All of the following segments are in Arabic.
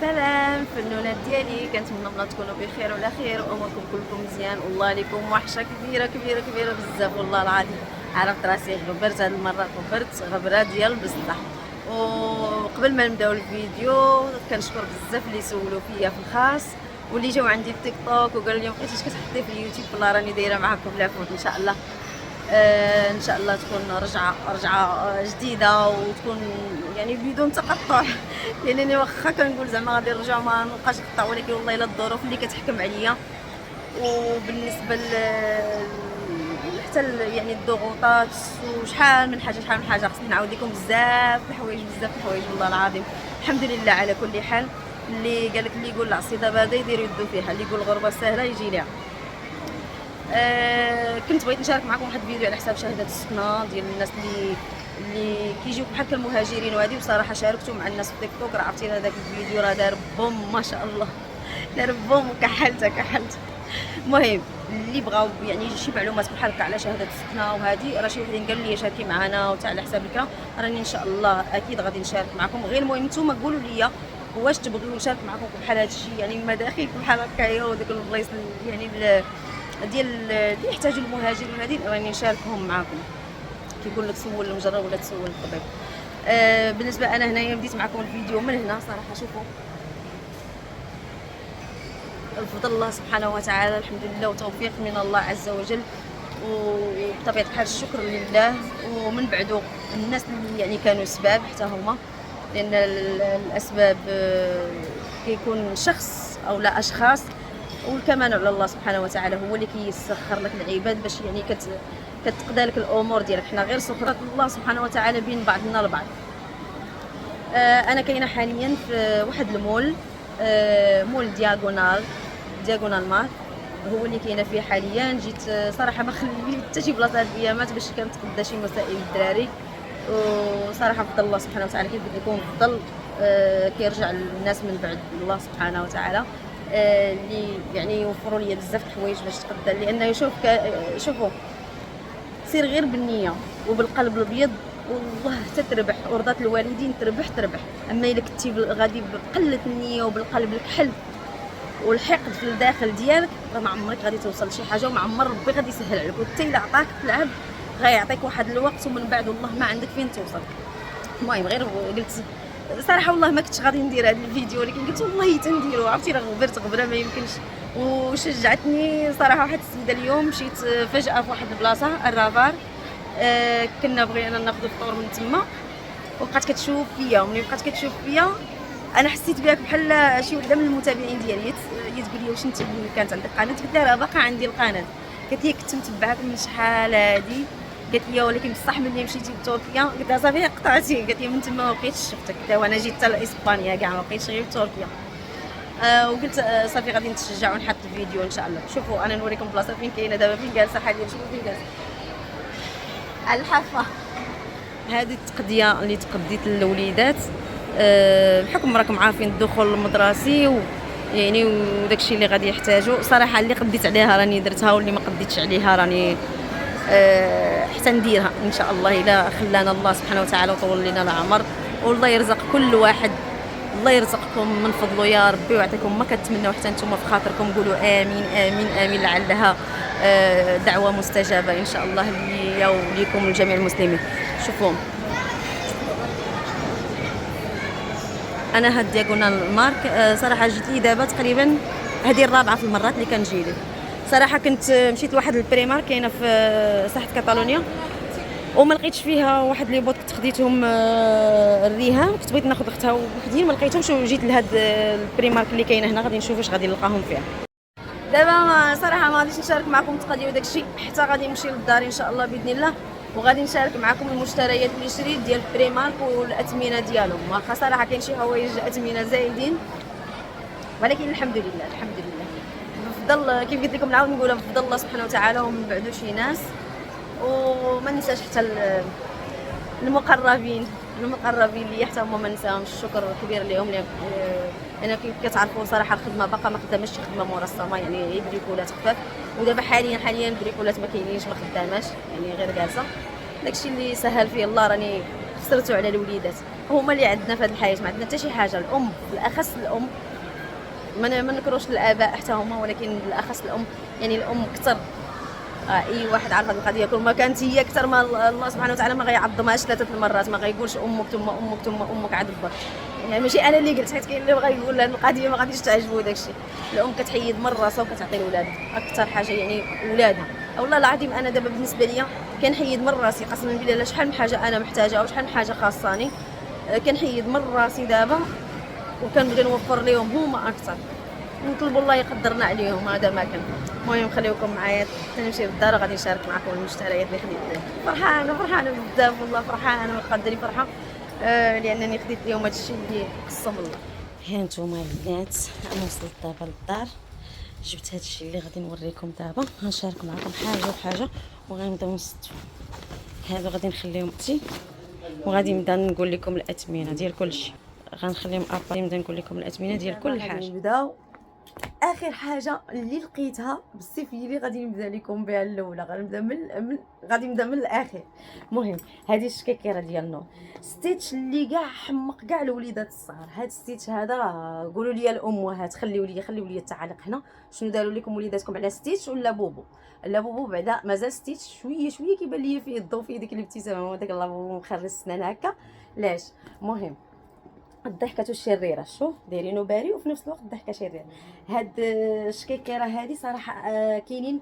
سلام فنونات ديالي، كنتمنى الله تكونوا بخير وعلى خير واموركم كلكم مزيان. والله لكم وحشه كبيره كبيره كبيره بزاف والله العظيم. عرفت راسي غبرت هاد المره، غبرت غبره ديال بصح. وقبل ما نبداو الفيديو كنشكر بزاف اللي سولوا فيا في الخاص واللي جاو عندي في تيك توك وقالوا لي مابقيتيش كتحطي في اليوتيوب. والله راني دايره معاكم بالعفوت ان شاء الله. ان شاء الله تكون رجعه جديده وتكون يعني بدون تقطع لانني واخا كنقول زعما غادي نرجع ما نبقاش نقطع، ولكن والله الا الظروف اللي كتحكم عليا وبالنسبه حتى يعني الضغوطات وشحال من حاجه خصني نعاود لكم بزاف الحوايج والله العظيم. الحمد لله على كل حال. اللي قالك اللي يقول العصيده باده يدير يدو فيها، اللي يقول الغربه سهله يجي ليها. كنت بغيت نشارك معكم واحد الفيديو على حساب شهاده السكنه ديال الناس اللي كيجيو بحال المهاجرين، وهذه بصراحه شاركته مع الناس في تيك توك. راه عرفتي هذاك الفيديو راه دار بوم ما شاء الله، دار بوم وكحلت. المهم اللي بغاو يعني شي معلومات بحال هكا على شهاده السكنه وهذه، راه شي وحدين قالوا لي شاركي معنا وتاع على حساب الكرا، راني ان شاء الله اكيد غادي نشارك معكم. غير المهم نتوما قولوا لي واش تبغيو نشارك معكم بحال هذا الشيء، يعني المداخل بحال هكايا وديك البلايص يعني ديال اللي يحتاجوا المهاجرين هذه، راني نشاركهم معكم. كيقول لك سول المجرب ولا تسول الطبيب. بالنسبه انا هنايا بديت معكم الفيديو من هنا صراحه. شوفوا الفضل الله سبحانه وتعالى، الحمد لله وتوفيق من الله عز وجل، وبطبيعه الحال الشكر لله. ومن بعده الناس اللي يعني كانوا سباب حتى هما، لان الاسباب كيكون شخص او لا اشخاص، والكمان على الله سبحانه وتعالى هو اللي كيسخر لك العباد باش يعني كتقضى لك الامور ديالك. حنا غير سخرات الله سبحانه وتعالى بين بعضنا البعض. انا كاينه حاليا في واحد المول، مول دياغونال مارك، هو اللي كاينه فيه حاليا. جيت صراحه ما خليت حتى شي بلاصه هاد الايامات باش كنتقضى شي مسائل الدراري، وصراحه فضل الله سبحانه وتعالى كيف قلت لكم فضل كيرجع للناس من بعد الله سبحانه وتعالى، اللي يعني يوفروا لي بزاف د الحوايج باش تقدر. لانه شوفوا سير غير بالنيه وبالقلب الابيض والله تتربح، ورضات الوالدين تربح. اما الا كنتي غادي بقله النيه وبالقلب الكحل والحقد في الداخل ديالك، راه ما عمرك غادي توصل لشي حاجه، وما عمر ربي غادي يسهل عليك. وحتى الا عطاك تلعب غيعطيك واحد الوقت ومن بعد والله ما عندك فين توصل. المهم غير قلت صراحه والله ما كنتش غادي ندير هذا الفيديو، ولكن قلت والله تنديرو. عرفتي راه غبرت غبره ما يمكنش. وشجعتني صراحه واحد السيده اليوم، مشيت فجاه في واحد البلاصه الرافار، كنا بغينا ناخذ الفطور من تما، وبقات كتشوف فيا. وملي بقات كتشوف فيا انا حسيت بها بحال شي وحده من المتابعين ديالي. تقول لي واش انت كانت عندك قناه؟ قلت لها راه باقا عندي القناه. قالت لي كنت متبعاك من شحال هادي. قالت لي ولكن بصح ملي مشيتي لتركيا، قلت لها صافي قطعتي. قالت لي من تما ما بقيتش شفتك. قلت لها وانا جيت حتى لاسبانيا كاع ما بقيتش غير تركيا. وقلت صافي غادي نتشجع ونحط الفيديو ان شاء الله. شوفوا انا نوريكم بلاصه فين كاينه دابا، فين جالسه حاليا. شوفوا فين جالسه على الحافه. هذه التقضيه اللي تقديت للوليدات بحكم راكم عارفين الدخول المدرسي يعني وداكشي اللي غادي يحتاجوا. صراحه اللي قديت عليها راني درتها، واللي ما قديتش عليها راني حتى نديرها ان شاء الله الا خلانا الله سبحانه وتعالى وطول لنا العمر. والله يرزق كل واحد، الله يرزقكم من فضله يا ربي، ويعطيكم ما كتمنوا حتى نتوما في خاطركم. قولوا امين امين امين، لعلها دعوه مستجابه ان شاء الله ليا وليكم لجميع المسلمين. شوفوا انا هاد دياغونال مارك صراحه جيت لي دابا تقريبا هذه الرابعه في المرات اللي كنجي ليه. صراحه كنت مشيت لواحد البريمار كاينه في ساحه كاتالونيا، وما لقيتش فيها واحد لي بوط كنت خديتهم الريهام. كنت بغيت ناخذ اختها وحدين ما لقيتهمش، وجيت لهاد البريمارك اللي كاينه هنا. غادي نشوف واش غادي نلقاهم فيها. دابا صراحه ما غاديش نشارك معكم التقضيه وداكشي حتى غادي نمشي للدار ان شاء الله باذن الله، وغادي نشارك معكم المشتريات اللي شريت ديال بريمارك والاثمنه ديالهم. واخا صراحه كاين شي حوايج اثمنه زايدين، ولكن الحمد لله بفضل كيف قلت لكم نعاود نقولها بفضل الله سبحانه وتعالى، ومن بعدو شي ناس. وما ننساش حتى المقربين اللي حتى هما ما نساهمش. الشكر كبير لهم. انا كيف كتعرفوا صراحه الخدمه باقا ما خداماش شي خدمه مرسمه، يعني هي بريكولات خفاف. ودابا حاليا بريكولات ما كاينينش، ما خداماش، يعني غير جالسه. داكشي اللي سهل فيه الله راني خسرته على الوليدات. هما اللي عندنا في هذه الحياه، ما عندنا حتى شي حاجه. الام بالاخص الام، ما نكروش الاباء حتى هما، ولكن بالاخص الام، يعني الام اكثر. اي واحد عارف هذه القضيه، كل ما كانت هي اكثر ما الله سبحانه وتعالى ما غيعظمهاش 3 المرات، ما غيقولش امك ثم امك ثم امك عاد با. يعني ماشي انا اللي قلت، حيت كاين اللي بغى يقول هذه القضيه ما غاديش تعجبو داكشي. الام كتحيد من راسها وكتعطي لولادها اكثر حاجه، يعني ولادها. والله العظيم انا دابا بالنسبه ليا كنحيد من راسي قسما بالله، شحال من حاجه انا محتاجه او شحال من حاجه خاصاني، كنحيد من راسي دابا، وكنبغي نوفر لهم هما اكثر، نطلبوا الله يقدرنا عليهم. هذا ما كان. المهم خليكم معايا نمشي للدار، وغادي نشارك معكم المشتريات اللي خديت. فرحانه بزاف والله، فرحانه وقادري فرحه، لانني خديت اليوم هذا الشيء اللي قسم الله. ها نتوما البنات، انا وصلت دابا للدار، جبت هذا الشيء اللي غادي نوريكم دابا. غنشارك معكم حاجه وحاجه وغنبداو نسطو. هادو غادي نخليهم اختي، وغادي نبدا نقول لكم الاثمنه ديال كلشي. غنخليهم ابار نبدا نقول لكم الاثمنه ديال كل حاجه. نبداو اخر حاجه اللي لقيتها بالسيف هي اللي غادي نبدا لكم بها الاولى. غادي نبدا من الاخر. المهم هذه الشكاكيره ديال النور، ستيتش اللي كاع حمق كاع الوليدات الصغار. هذا ستيتش هذا راه قولوا لي الامهات، خليو لي التعاليق هنا، شنو داروا لكم وليداتكم على ستيتش ولا بوبو؟ لا بوبو بعدا مازال ستيتش شويه كيبان ليا فيه الضو، فيه ديك الابتسامه وداك الله بوبو مخرج السنان هكا. لاش؟ المهم الضحكه الشريره، شوف دايرينو باري وفي نفس الوقت الضحكه شريره. هاد الشكيكيره هادي صراحه كاينين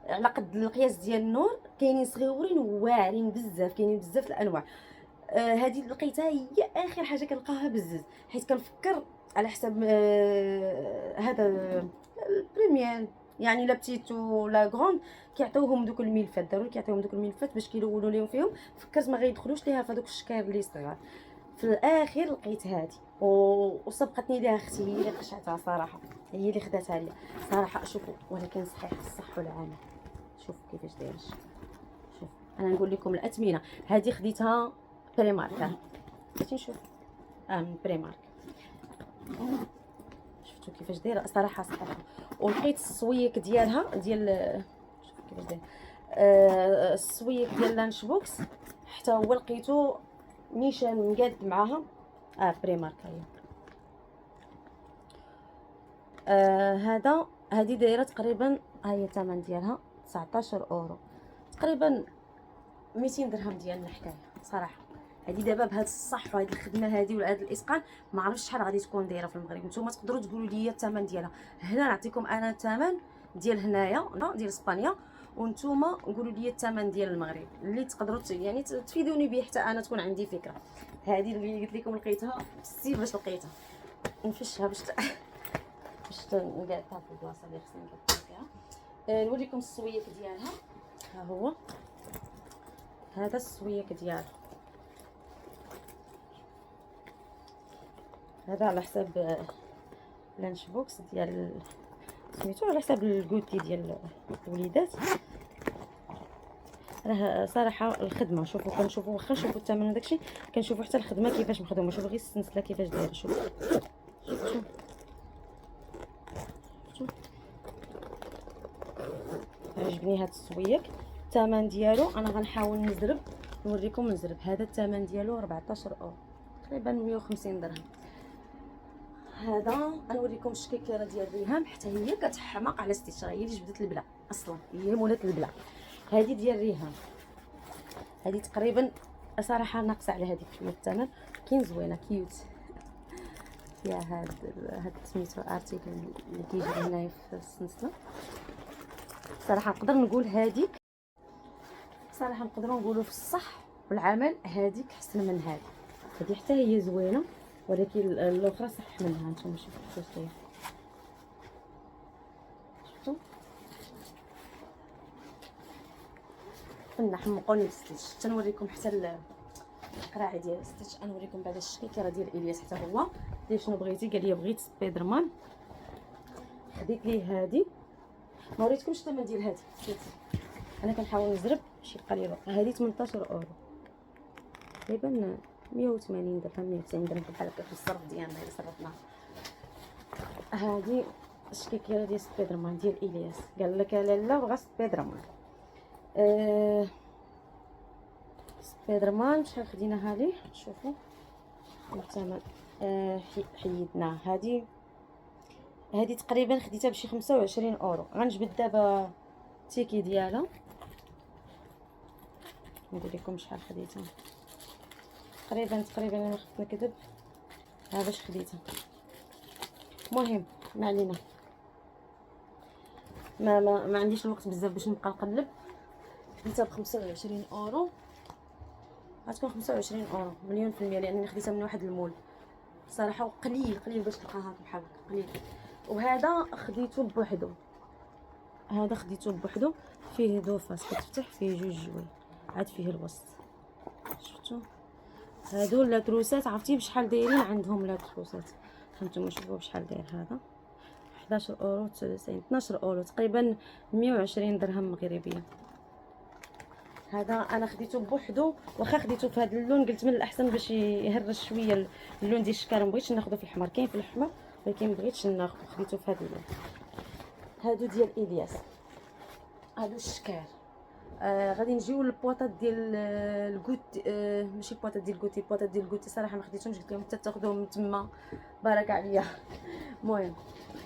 على قد القياس ديال النور، كاينين صغيورين وواعرين بزاف، كاينين بزاف الانواع. هذه لقيتها هي اخر حاجه كنلقاها بزز، حيت كنفكر على حساب هذا البريمير، يعني لا بتيت ولا غروند كيعطيوهم دوك الملفات، ضروري كيعطيوهم دوك الملفات باش كيلونوا ليهم فيهم. فكرت ما غيدخلوش ليها فدوك الشكاير اللي صغار. في الاخر لقيت هذه وسبقتني ليها اختي، هي اللي قشعتها صراحه، هي اللي خداتها لي صراحه. شوفوا ولكن صحيح الصح والعمل، شوفوا كيفاش داير. شوف انا نقول لكم الاثمنه، هذه خديتها بريمارك، بغيتي نشوف من بريمارك. شفتوا كيفاش دايره صراحه صحيحه. ولقيت السويك ديالها شوفوا كيفاش داير. السويك ديال لانش بوكس حتى هو لقيتو نيشان مقاد معاها. بريمارك هي. هذه دايره تقريبا، ها هي الثمن ديالها 19 اورو تقريبا، 200 درهم ديال الحكايه صراحه. هذه دابا بهذا الصح وهذه الخدمه هذه وهذا الاتقان ما عرفتش شحال غادي تكون دايره في المغرب. نتوما تقدروا تقولوا لي الثمن ديالها. هنا نعطيكم انا الثمن ديال هنايا ديال اسبانيا، وانتوما قولوا لي الثمن ديال المغرب اللي تقدروا يعني تفيدوني به حتى انا تكون عندي فكره. هذه اللي قلت لكم لقيتها بسيف، باش لقيتها نفشها باش نقادها في البلاصه اللي خصني نقادها فيها. نوريكم السويك ديالها. ها هو هذا السويك ديالها، هذا على حساب لانش بوكس ديال سميتو، على حساب الكوتي ديال الوليدات. راه صراحه الخدمه، شوفوا كنشوفوا واخا نشوفوا الثمن وداكشي، كنشوفوا حتى الخدمه كيفاش مخدومه. شوفوا غير السلسله كيفاش دايره. شوفوا عجبني هذا السويك. الثمن ديالو انا غنحاول نوريكم نزرب. هذا الثمن ديالو 14 اورو تقريبا 150 درهم. هذا غنوريكم الشكيكيره ديال الريهام، حتى هي كتحمق على ستيتش، هي اللي جبدت البلا اصلا، هي مولات البلا. هذه ديال الريهام، هذه تقريبا صراحه ناقصه على هذيك شويه الثمن، كاين زوينه كيوت فيها هاد سميتو ارتيكل اللي كيجي هنايا في السلسله. صراحه نقدر نقول هذيك، صراحه نقدروا نقولوا في الصح والعمل هذيك احسن من هذه حتى هي زوينه، ولكن الاخرى صح منها. نتوما شوفوا كيفاش داير، شفتوا فنا حمقوني الستيتش. تنوريكم حتى القراعي ديال الستيتش. غنوريكم بعدا الشكيكه ديال الياس حتى هو. دير شنو بغيتي؟ قال لي بغيت سبايدر مان، خديت ليه هذه. ما وريتكمش الثمن ديال هذه، انا كنحاول نزرب باش يبقى لي الوقت. هذه 18 اورو تقريبا 180 درهم 190 درهم بحال هكا في الصرف ديالنا الا صرفناها. هذه الشكيكيره ديال سبايدر مان ديال الياس، قال لك لاله بغا سبايدر مان. سبايدر مان شحال خديناها ليه؟ شوفوا الثمن حيدناه. هذه تقريبا خديتها بشي 25 اورو. غنجبد دابا التيكي ديالها نقول لكم شحال خديتها. تقريبا انا خفت نكذب، ها باش خديتها. المهم ما علينا، ما عنديش الوقت بزاف باش نبقى نقلب. خديتها ب 25 اورو، غتكون 25 اورو مليون في المية، لانني خديتها من واحد المول صراحه، وقليل باش تلقاها بحال هكا قليل. وهذا خديته بوحدو، فيه دوفاس كتفتح، فيه جوج جوي، عاد فيه الوسط. شفتوا هادو التروسات، عرفتي بشحال دايرين عندهم لا تروسات؟ هانتوما شوفوا بشحال داير هذا، 11 اورو 99 12 اورو تقريبا 120 درهم مغربيه. هذا انا خديته بوحدو، واخا خديته في هذا اللون قلت من الاحسن باش يهرش شويه اللون ديال الشكاره، مبغيتش ناخذه في الاحمر، كاين في الاحمر ولكن مبغيتش ناخذ، خديته في هذا اللون. هادو ديال الياس، هادو الشكار. غادي نجيو للبواطات ديال الكوت، ماشي بواطات ديال الكوتي، بواطات ديال الكوتي صراحه ما خديتهمش، قلت لهم حتى تاخذوهم من تما بارك عليا. المهم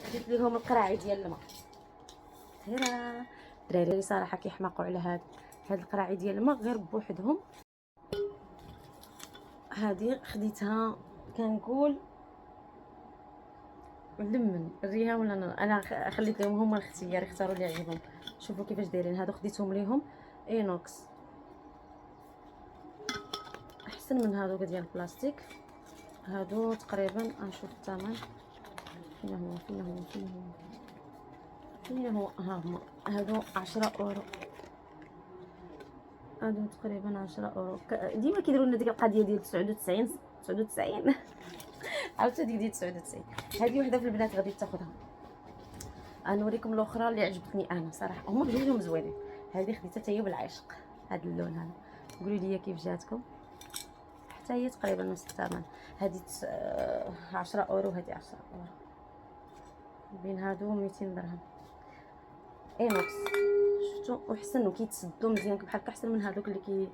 خديت لهم القراعي ديال الماء. هيرا الدراري صراحه كيحماقوا على هاد القراعي ديال الماء غير بوحدهم. هذه خديتها كنقول لمن الريها ولا انا خليت لهم هما الاختيار يختاروا اللي يعجبهم. شوفوا كيفاش دايرين هادو، خديتهم ليهم اينوكس، احسن من هادو ديال البلاستيك. هادو تقريبا نشوف الثمن فين هو ها هما هادو 10 اورو. هادو تقريبا 10 اورو. ديما كيديروا لنا ديك القضيه ديال 99 عاوتاني ديك ديال 99. هذه وحده في البنات غادي تاخذها. غنوريكم الاخرى اللي عجبتني انا صراحه، هما بجوجهم زوينين. هذه خديتها حتى هي بالعشق، هذا اللون هذا. قولوا لي كيف جاتكم، حتى هي تقريبا نفس الثمن. هذه 10 اورو، هذه 10 اورو، بين هادو 200 درهم اينوكس. شفتوا وحسن وكيتسدوا مزيان بحال احسن من هذوك اللي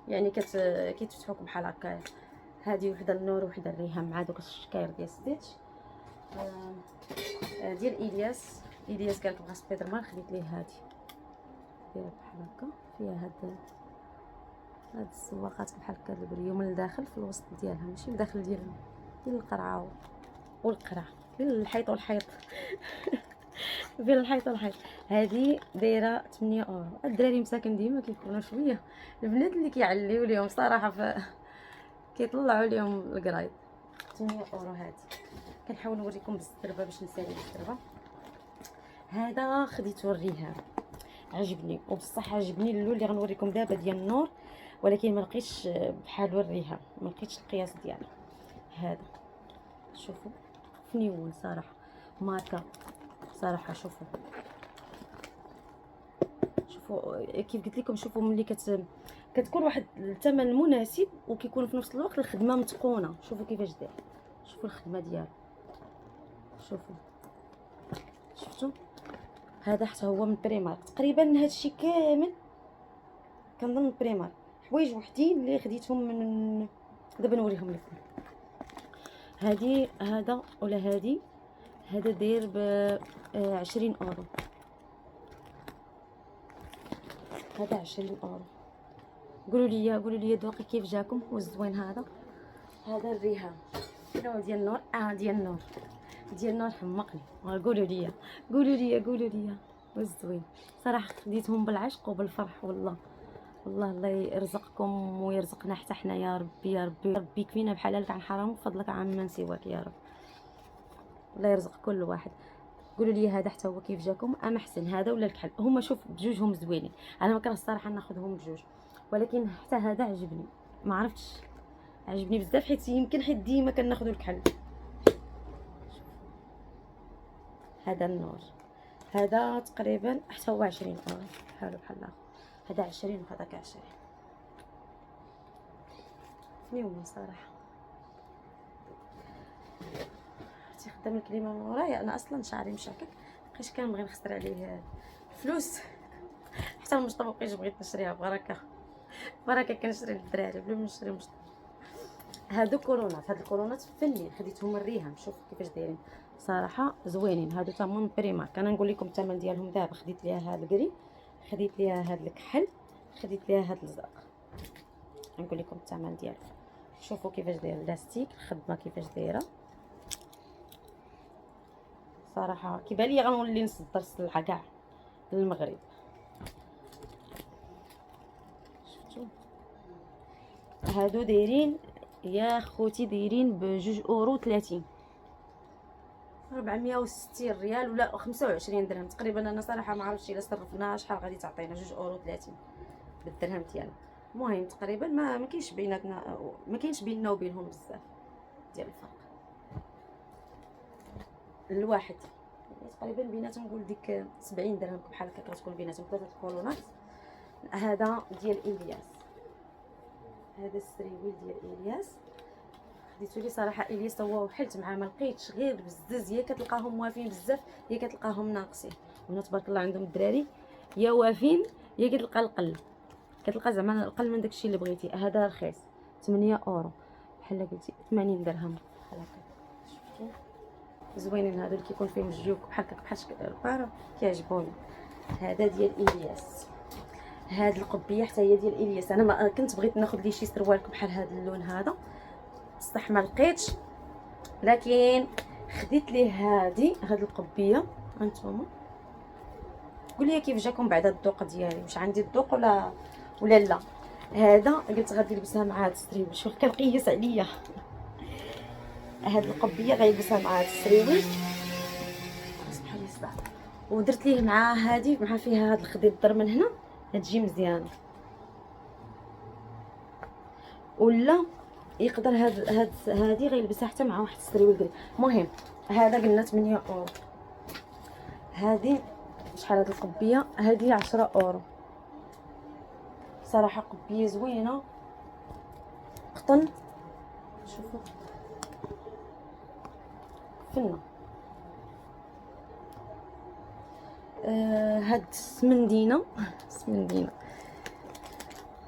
يعني كيتفتحوك بحال هكا. هذه وحده النور وحده الريهام مع دوك الشكاير ديال ستيتش. ديال الياس قالك بغا سبايدر مان، خديت ليه هذه دايره بحال هكا، فيها هاد الزواقات بحال هكا البريو من الداخل في الوسط ديالها، ماشي الداخل ديال القرعه والقرع بين الحيط والحيط بين الحيط والحيط. هذه دايره 8 اورو. الدراري مساكن ديما كيكونوا شويه البنات اللي كيعليو ليهم صراحه كيطلعوا ليهم القرايد. 8 اورو. هذه كنحاول نوريكم بالزربه باش نسالي بالزربه. هذا خديته الريهام، عجبني وبصح عجبني اللون اللي غنوريكم دابا ديال النور، ولكن ما لقيتش بحالو الريهام، ما لقيتش القياس ديالو. هذا شوفوا فنيون صراحه، ماركه صراحه. شوفوا كيف قلت لكم، شوفوا ملي كتكون واحد الثمن مناسب وكيكون في نفس الوقت الخدمه متقونه. شوفوا كيفاش داير، شوفوا الخدمه ديالو، شفتوا هذا حتى هو من بريمارك تقريبا. هادشي كامل كنظن بريمارك. حوايج وحدين اللي خديتهم من دابا نوريهم لكم. هذا ولا هذا داير ب 20 اورو. هذا 20 اورو. قولوا لي ذوقي كيف جاكم والزوين. هذا الريهام نوع ديال النور. ديال النور حمقني. قولوا لي والزوين صراحه خديتهم بالعشق وبالفرح. والله الله يرزقكم ويرزقنا حتى حنا يا ربي يكفينا بحلالك عن حرام وفضلك عن من سواك يا رب. الله يرزق كل واحد. قولوا لي هذا حتى هو كيف جاكم، ام احسن هذا ولا الكحل؟ هما شوف بجوجهم زوينين، انا ما كره الصراحه ناخذهم بجوج، ولكن حتى هذا عجبني، ما عرفتش عجبني بزاف حيت يمكن ديما كناخذوا الكحل. هذا النور هذا تقريبا حتى هو 20 اورو بحال الاخر. هذا 20 وهذاك 20. فيهم صراحه تيخدم الكلمه من ورايا. انا اصلا شعري مشاكك، بقيت كنبغي نخسر عليه فلوس حتى المشطه مبقيتش بغيت نشريها. بركه كنشري للدراري بلا ما نشري مشطه. هادو كولونات، هاد الكولونات فنين خديتهم من ريهام، شوفوا كيفاش دايرين صراحه زوينين. هادو تا من بريمارك. انا نقول لكم الثمن ديالهم دابا. خديت ليها هاد الكري، خديت ليها هاد الكحل، خديت ليها هاد الزرق. نقول لكم الثمن ديالهم. شوفوا كيفاش داير لاستيك، الخدمه كيفاش دايره صراحه. كيبان لي غنولي نصدر السلعه كاع للمغرب. شفتوا هادو دايرين يا خوتي، دايرين بجوج اورو 30، 460 ريال ولا 25 درهم تقريبا. انا صراحه ما عرفتش الا صرفناها شحال غادي تعطينا. جوج اورو 30 بالدرهم ديالنا. المهم تقريبا ما كاينش بيناتنا، ما كاينش بيننا وبينهم بزاف ديال الفرق. الواحد تقريبا بيناتهم نقول ديك 70 درهم بحال هكا كتكون بيناتهم ثلاثه الكولونات. هذا ديال الياس، هذا السريويل ديال الياس خديتو لي صراحه. الياس هو وحلت معاه ما لقيتش غير بزز، يا كتلقاهم موافين بزاف يا كتلقاهم ناقصين. هنا تبارك الله عندهم الدراري يا وافين يا كتلقى القل، كتلقى زعما القل من داكشي اللي بغيتي. هذا رخيص 8 اورو بحال قلتي 80 درهم بحال هكا. شفتوا زوينين هادو اللي كيكون فيهم الجيوك بحال هكا بحال شكل البارا كيعجبوني. هذا ديال الياس. هاد القبيه حتى هي ديال الياس. انا ما كنت بغيت ناخذ لي شي سروال بحال هذا اللون هذا بصح ما لقيتش، لكن خديت ليه هاد القبيه. هانتوما قولي لي كيف جاكم بعد الذوق ديالي، واش عندي الذوق ولا لا. هذا قلت غادي نلبسها مع هاد السريويل. شوف كنقيس عليا. هاد القبيه غيلبسها مع هاد السريويل بحال الصباح، ودرت ليه مع هادي مع فيها هاد الخدير الضر من هنا تجي مزيانه. ولا يقدر هادي غيلبسها حتى مع واحد السريويل قريب. المهم هذا قلنا 8 اورو. هادي شحال هاد القبيه؟ هادي 10 اورو. صراحه قبيه زوينه قطن. شوفوا فنه. هاد السمندينه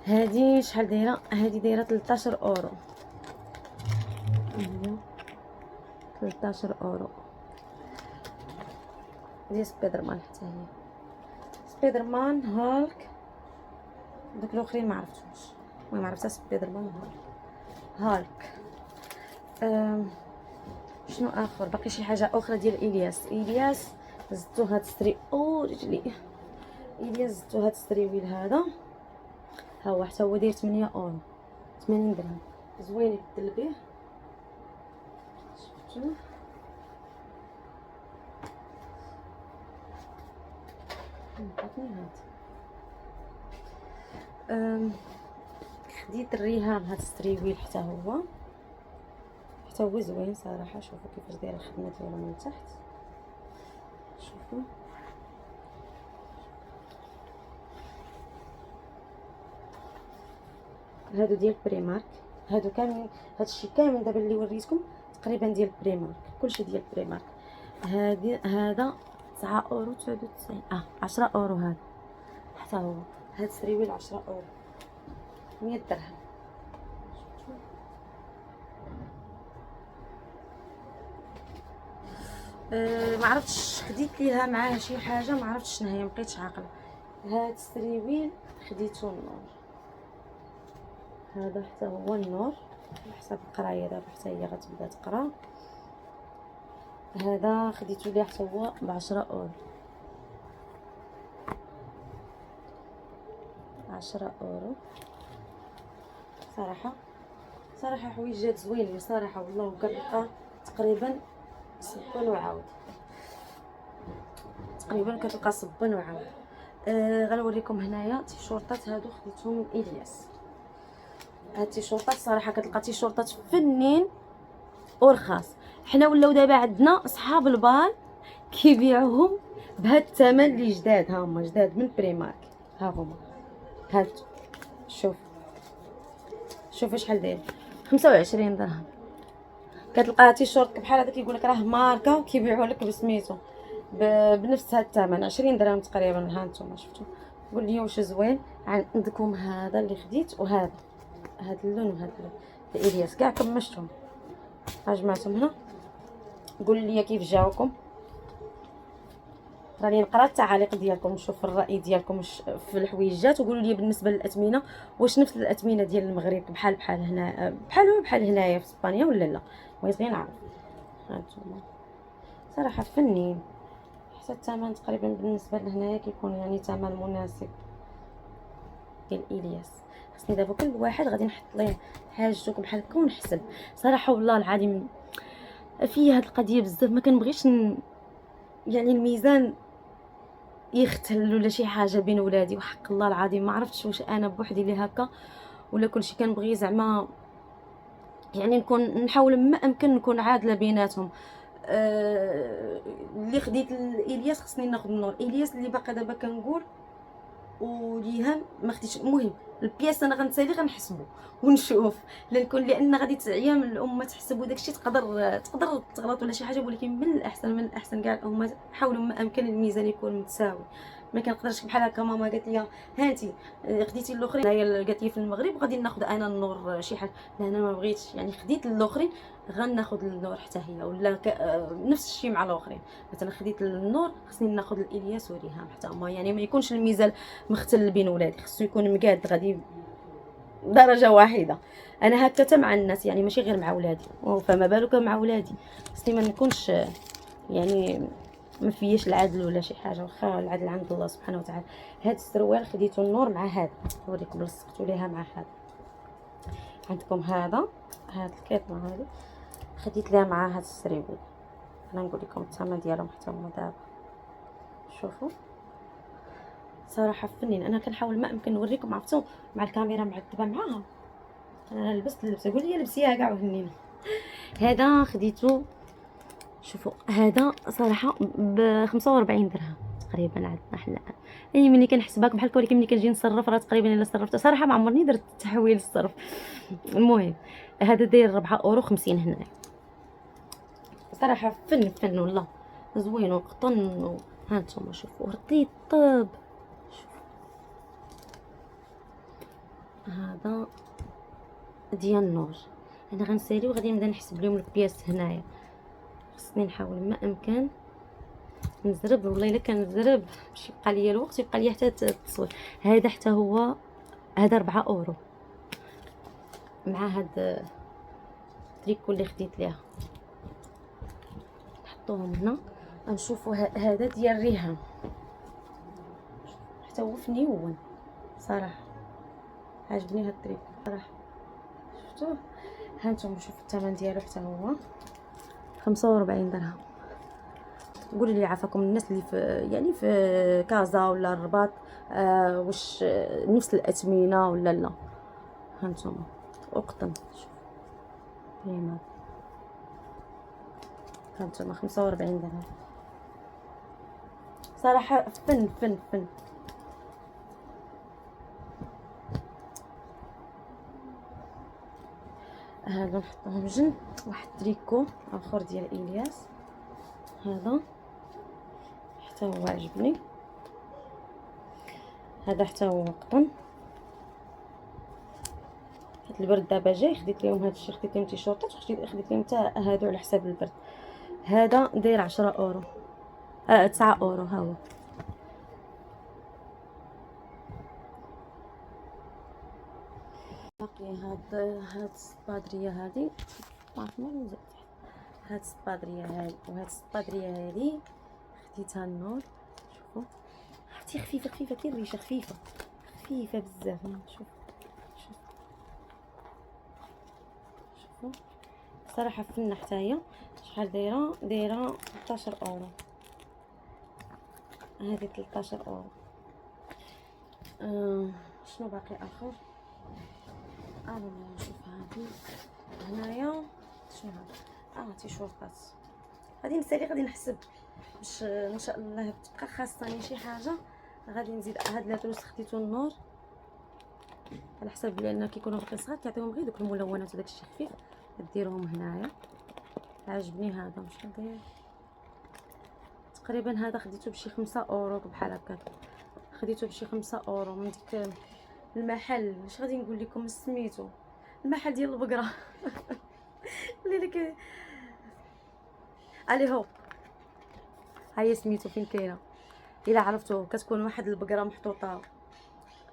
هادي شحال دايره؟ هادي دايره 13 اورو. 13 اورو ديال سبايدر مان. حتى هي سبايدر مان هالك. دوك الاخرين ما عرفتهمش. المهم عرفتها سبايدر مان هالك. شنو اخر؟ باقي شي حاجه اخرى ديال الياس زدتو هاد الستري رجلي. الياس زدتو هاد الستريويل هذا ها هو حتى هو داير 8 اورو 80 درهم. زوين يبدل به. شفتو عطني هاد. خديت الريهام هاد الستريويل حتى هو زوين صراحه. شوفوا كيفاش دايره الخدمه ديالو من تحت. شوفوا هادو ديال بريمارك. هادو كاملين، هادشي كامل دابا اللي وريتكم تقريبا ديال بريمارك، كلشي ديال بريمارك. هذا 9 اورو 99 10 اورو. هذا حتى هو هاد السريويل 10 اورو 100 درهم. ما عرفتش خديت ليها معاها شي حاجه، ما عرفتش شنو هي، مبقيتش عاقله. هاد السريويل خديتو النور. هذا حتى هو النور على حسب القرايه دابا حتى هي غتبدا تقرا. هذا خديتو ليه حتى هو ب10 اورو. 10 اورو. صراحه حويجات زوينين صراحه والله. وكنلقى تقريبا صبن وعاود، تقريبا كتلقى صبن وعاود. غنوريكم هنايا تيشورطات. هادو خديتهم من الياس. هاد التيشورطات صراحه كتلقى تيشورطات فنين ورخاص. حنا ولاو دابا عندنا صحاب البال كيبيعوهم بهاد الثمن اللي جداد. ها هما جداد من بريمارك. ها هما هاد شوف شحال داير 25 درهم. كتلقى تيشورت بحال هذا كيقول لك راه ماركه كيبيعوه لك بسميتو بنفس هاد الثمن 20 درهم تقريبا. ها نتوما شفتوا. قول لي واش زوين. عندكم هذا اللي خديت وهذا، هاد اللون وهذا اللون الالياس كاع كمشتهم، جمعتهم هنا. قولوا لي كيف جاوكم، راني نقرا التعاليق ديالكم، نشوف الراي ديالكم في الحويجات، وقولوا لي بالنسبه للاثمنه واش نفس الاثمنه ديال المغرب بحال هنا بحال هنايا في اسبانيا ولا لا، بغيت غير نعرف. هانتوما صراحه فنين، حتى الثمن تقريبا بالنسبه لهنايا كيكون يعني ثمن مناسب ديال الياس. خصني دابا كل واحد غادي نحط ليه حاجته بحال هكا ونحسب. صراحه والله العظيم في هاد القضيه بزاف ما كنبغيش يعني الميزان يختل ولا شي حاجه بين ولادي، وحق الله العظيم ما عرفتش واش انا بوحدي اللي هكا ولا كلشي. كنبغي زعما يعني نحاول ما امكن نكون عادله بيناتهم. اللي خديت الياس خصني ناخذ النور. الياس اللي باقا دابا كنقول وليهان ما خديتش. المهم البياس انا غنسالي غنحسبو ونشوف لان غادي تعيا من الام تحسب وداكشي تقدر تغلط ولا شي حاجه، ولكن من الاحسن كاع الامهات حاولوا ما امكن الميزان يكون متساوي. ما كنقدرش بحال هكا ماما قالت لي هانتي خديتي الاخرين، هي قالت لي في المغرب غادي ناخذ انا النور شي حاجه، لا انا ما بغيتش يعني خديت الاخرين غناخذ النور حتى هي، ولا نفس الشيء مع الاخرين. مثلا خديت النور خصني ناخذ الالياس وريهام حتى هما، يعني ما يكونش الميزان مختل بين ولادي، خصو يكون مقاد غادي درجه واحده. انا هكا حتى مع الناس يعني ماشي غير مع ولادي، فما بالك مع ولادي. خصني ما نكونش يعني ما فياش العدل ولا شي حاجه، واخا العدل عند الله سبحانه وتعالى. هاد السروال خديتو النور مع هذا، نوريكم لصقتو ليها مع هذا. عندكم هذا الكيطه هذه خديت لها مع هاد السريول. انا نقول لكم الثمن ديالهم حتى هما دابا شوفوا. صراحه فنين. انا كنحاول ما امكن نوريكم، عرفتوا مع الكاميرا معذبه معاها. انا لبست اللبسه، قول لي لبسيها كاع وهنينا. هذا خديته شوفوا، هذا صراحه ب 45 درهم تقريبا عندنا حنا. يعني ملي كنحسبها بحال ولكن ملي كنجي نصرف راه تقريبا الا صرفت صراحه ما عمرني درت تحويل الصرف. المهم هذا داير 4.50 هنا. صراحه فن والله زوين وقطن. ها نتوما شوفوا رطيب. هذا ديال النور. انا غنسالي وغادي نبدا نحسب لهم البياس هنايا. خصني نحاول ما امكن نزرب، والله الا كنزرب باش يبقى ليا الوقت، يبقى ليا حتى التصوير. هذا حتى هو هذا 4 اورو مع هاد التريكو اللي خديت ليها. نحطوهم هنا نشوفوا. هذا ديال ريهام حتى هو فنيون صراحه، عجبني هاد التريكو صراحه. شفتوه؟ هانتوما شوفوا الثمن ديالو حتى هو 45 درهم. قولوا لي عافاكم الناس اللي في يعني في كازا ولا الرباط، واش نفس الاثمنه ولا لا؟ هانتوما وقطن ريما هانتوما 45 درهم. صراحه فن. هذا نحطوهم جنب. واحد تريكو اخر ديال الياس، هذا حتى هو عجبني. هذا حتى هو قطن. حيت البرد دابا جاي خديت لهم هذا الشيء، خديت لهم تيشورطات خديت لهم حتى هادو على حساب البرد. هذا داير 10 اورو 9 اورو. ها هو باقي هاد الصبادريه هادي هاد الصبادريه هادي وهاد الصبادريه هادي خديتها النور. شوفوا عرفتي خفيفه كي الريشه، خفيفه بزاف. شوفوا صراحه فنه. حتى هي شحال دايره 13 اورو. هذه 13 اورو. شنو باقي اخر؟ انا نشوف هذه هنايا شنو هذا. تيشورطات غادي نسالي غادي نحسب باش ان شاء الله تبقى خاصني شي حاجه. غادي نزيد هاد لاتروس خديتو النور على حسب، لان كيكونوا باقي صغار كيعطيوهم غير دوك الملونات وداك الشيء خفيف. ديرهم هنايا. عجبني هذا شحال داير تقريبا. هذا خديته بشي 5 اورو بحال هكا. خديته بشي 5 اورو من ديك المحل. اش غادي نقول لكم سميتو المحل ديال البقره. اللي لك علي هو هاي سميتو فين كاينه، الا عرفتوه كتكون واحد البقره محطوطه،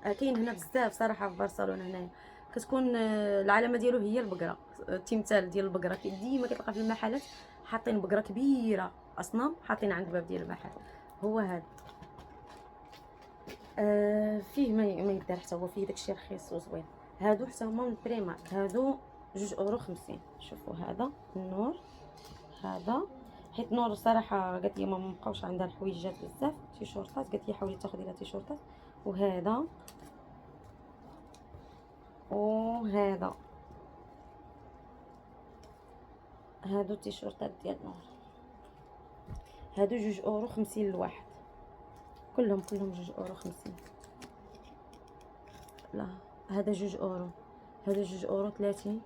كاين هنا بزاف صراحه في برشلونه هنايا، كتكون العلامه ديالو هي البقره، التمثال ديال البقره ديما كتلقى في المحلات حاطين بقره كبيره اصنام حاطين عند الباب ديال المحل. هو هذا فيه ما يدار حتى هو، فيه داكشي رخيص وزوين. هادو حتى هما من بريمارك، هادو 2 €50. شوفوا هذا النور، هذا حيت نور صراحه قالت لي ما مابقاوش عندها الحويجات بزاف، تيشورطات، قالت لي حاولي تاخذي لها تيشورطات. وهذا وهذا هادو تيشورطات ديال نور، هادو 2,50 € الواحد، كلهم 2,50 €. لا هذا 2 €، هذا 2,30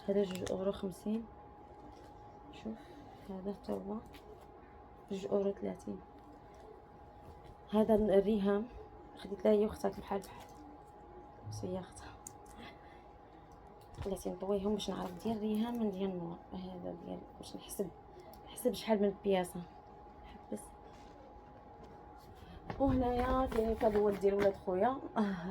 €، هذا 2,50 €. شوف هذا حتى هو 2,30 €. هذا الريهام خديت لها هي وختها بحال هي اختها، بلاتي نطويهم باش نعرف ديال الريهام من ديال النور. هذا ديال باش نحسب شحال من بياسه بس. وهنايا كاين كادوات ديال ولاد خويا،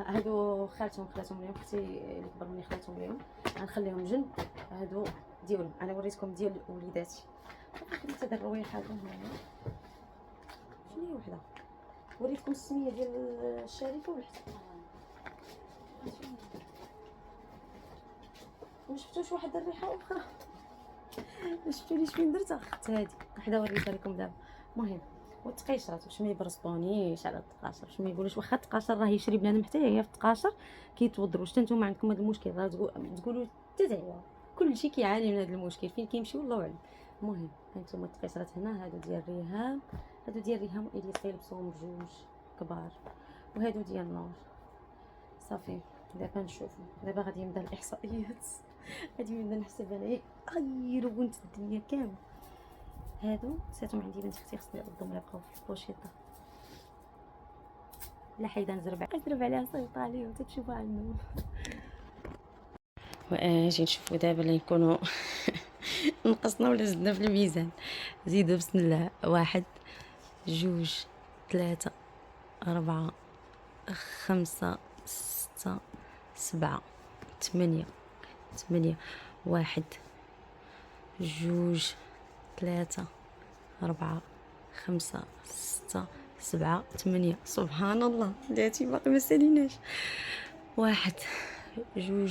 هادو خالتهم ليهم، اختي اللي كبر مني خالتهم ليهم، غنخليهم جنب. هادو ديالهم، انا وريتكم ديال وليداتي. خديت هاد الرويحه هنايا، شنو هي وحده وريتكم السميه ديال الشركه ولا حتى ما شفتوش واحد الريحه اخرى؟ ما شفتونيش فين درتها؟ اخدت هادي وحده وريتها لكم دابا. المهم والتقيشرات باش ما يبرصطونيش على التقاشر، باش ما يقولوش واخا التقاشر راه يشري بنادم حتى هي في التقاشر كيتوضروا. حتى نتوما عندكم هذا المشكل، راه تقولوا تدعيوا كلشي كيعاني من هذا المشكل، فين كيمشي والله اعلم. المهم هانتوما التقيشرات هنا، هادو ديال الريهام، هادو ديال الريهام والياس كيلبسوهم بجوج كبار، وهادو ديال النور. صافي دابا نشوفو، دابا غادي نبدا الاحصائيات، غادي نبدا نحسب انايا. رونت الدنيا كامل. هادو ساتهم عندي بنت اختي، خصني نردهم لها، بقاو في البوشيطه. لا حيدا نزرب عليها صيفط عليهم تتشوفوا عنهم. واجي نشوفوا دابا اللي نكونوا نقصنا ولا زدنا في الميزان. زيدوا بسم الله. 1 2 3 4 5 6 7 8. 1 2 3 4 5 6 7 8. سبحان الله بلاتي باقي ما ساليناش. 1 2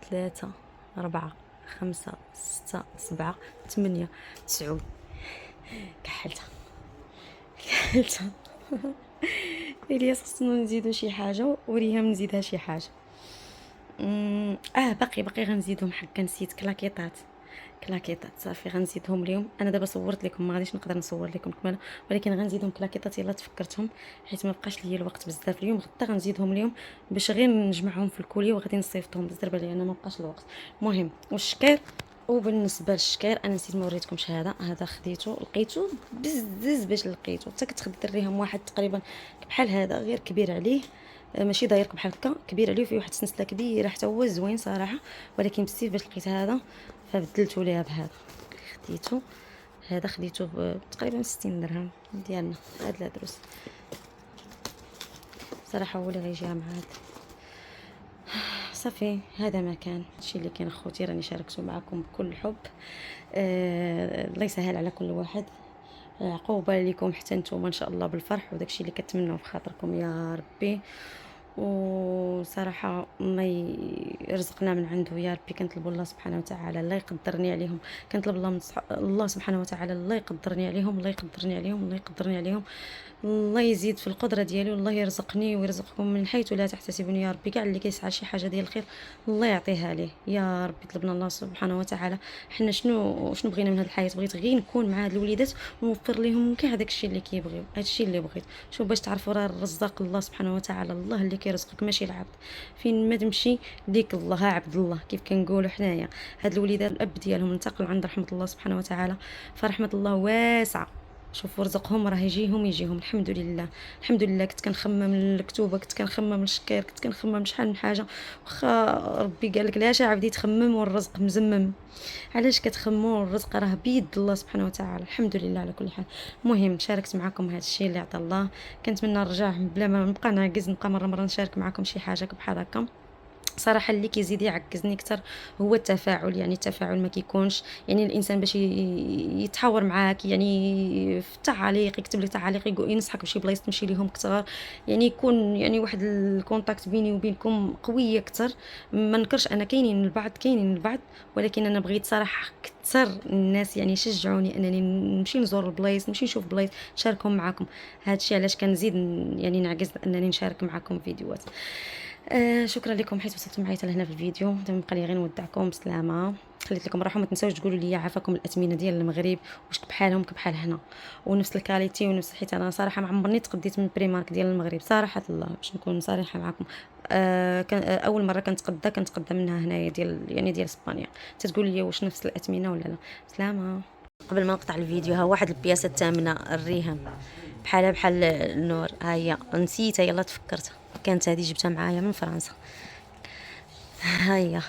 3 4 5 6 7 8 9. كحلتها الياس خصنا نزيدو شي حاجه، وريهام نزيدها شي حاجه. باقي غنزيدهم، حقا نسيت كلاكيطات صافي غنزيدهم اليوم. انا دابا صورت لكم، ما غاديش نقدر نصور لكم كماله، ولكن غنزيدهم كلاكيطات يلا تفكرتهم، حيت ما بقاش ليا الوقت بزاف اليوم. غدا غنزيدهم اليوم باش غير نجمعهم في الكوليه وغادي نصيفطهم بالزربه لان ما بقاش الوقت. المهم والشكير، وبالنسبه للشكير انا نسيت ما وريتكمش، هذا خديته لقيته بزز باش لقيته، حتى كنت خديت الريهم واحد تقريبا بحال هذا غير كبير عليه، ماشي داير بحال هكا كبير عليه، فيه واحد السنسله كبيره حتى هو زوين صراحه، ولكن بزاف باش لقيت هذا فبدلته ليها بهذا. خديته تقريبا 60 درهم ديالنا هاد العدروس صراحه، هو اللي غيجيها مع هذا. صافي هذا ما كان هادشي اللي كان اخوتي، راني شاركته معكم بكل حب. الله يسهل على كل واحد، عقوبه لكم حتى نتوما ان شاء الله بالفرح وداكشي اللي كتمنوا في خاطركم يا ربي. وصراحه الله يرزقنا من عنده يا ربي. كنطلب الله سبحانه وتعالى الله يقدرني عليهم، كنطلب الله سبحانه وتعالى الله يقدرني عليهم، الله يزيد في القدره ديالي، والله يرزقني ويرزقكم من حيث لا تحتسبون يا ربي. كاع اللي كيسعى شي حاجه ديال الخير الله يعطيها ليه يا ربي. طلبنا الله سبحانه وتعالى. حنا شنو بغينا من هذه الحياه؟ بغيت غير نكون مع هاد الوليدات ونوفر لهم كاع داكشي اللي كيبغيو، هادشي اللي بغيت. شوف باش تعرفوا راه الرزاق الله سبحانه وتعالى، الله اللي كيرزقك ماشي العبد. فين ما تمشي ليك الله، عبد الله كيف كنقولوا حنايا. هاد الوليدات الاب ديالهم انتقل عند رحمه الله سبحانه وتعالى، فرحمه الله واسعه شوفوا رزقهم راه يجيهم الحمد لله. الحمد لله. كنت كنخمم الكتوبه، كنت كنخمم الشكير، كنت كنخمم شحال من حاجه. واخا ربي قال لك لاش عبدي تخمم والرزق مزمم، علاش كتخمموا الرزق راه بيد الله سبحانه وتعالى. الحمد لله على كل حال. المهم شاركت معكم هذا الشيء اللي عطا الله. كنتمنى نرجع بلا ما نبقى نعكز، نبقى مره نشارك معكم شي حاجه بحال هكا. صراحه اللي كيزيد يعكزني اكثر هو التفاعل. يعني التفاعل ما كيكونش، يعني الانسان باش يتحاور معاك، يعني في تعاليق يكتب لك تعاليق، ينصحك بشي بلايص تمشي ليهم كثر، يعني يكون يعني واحد الكونتاكت بيني وبينكم قويه اكثر. ما نكرش انا كاينين البعض، ولكن انا بغيت صراحه اكثر الناس يعني يشجعوني انني نمشي نزور البلايص، نمشي نشوف بلايص، نشاركهم معكم. هادشي علاش كنزيد يعني نعكز انني نشارك معكم فيديوهات. شكرا لكم حيت وصلتوا معايا لهنا في الفيديو. دابا بقى لي غير نودعكم بسلامه. خليت لكم راحه. ما تنساوش تقولوا لي عافاكم الاثمنه ديال المغرب واش بحالهم كبحال هنا، ونفس الكاليتي ونفس، حيت انا صراحه ما عمرني تقديت من بريمارك ديال المغرب صراحه الله، باش نكون صريحه معكم. اول مره كنتقدى منها هنايا ديال اسبانيا. تتقول لي واش نفس الاثمنه ولا لا. سلامه. قبل ما نقطع الفيديو، ها واحد البياسه الثامنه الريهام بحال النور. ها هي نسيتها، يلا تفكرت، كانت هذه جبتها معايا من فرنسا. ها هي